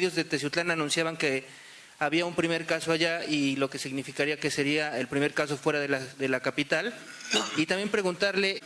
medios de Teciutlán anunciaban que había un primer caso allá y lo que significaría que sería el primer caso fuera de la capital. Y también preguntarle...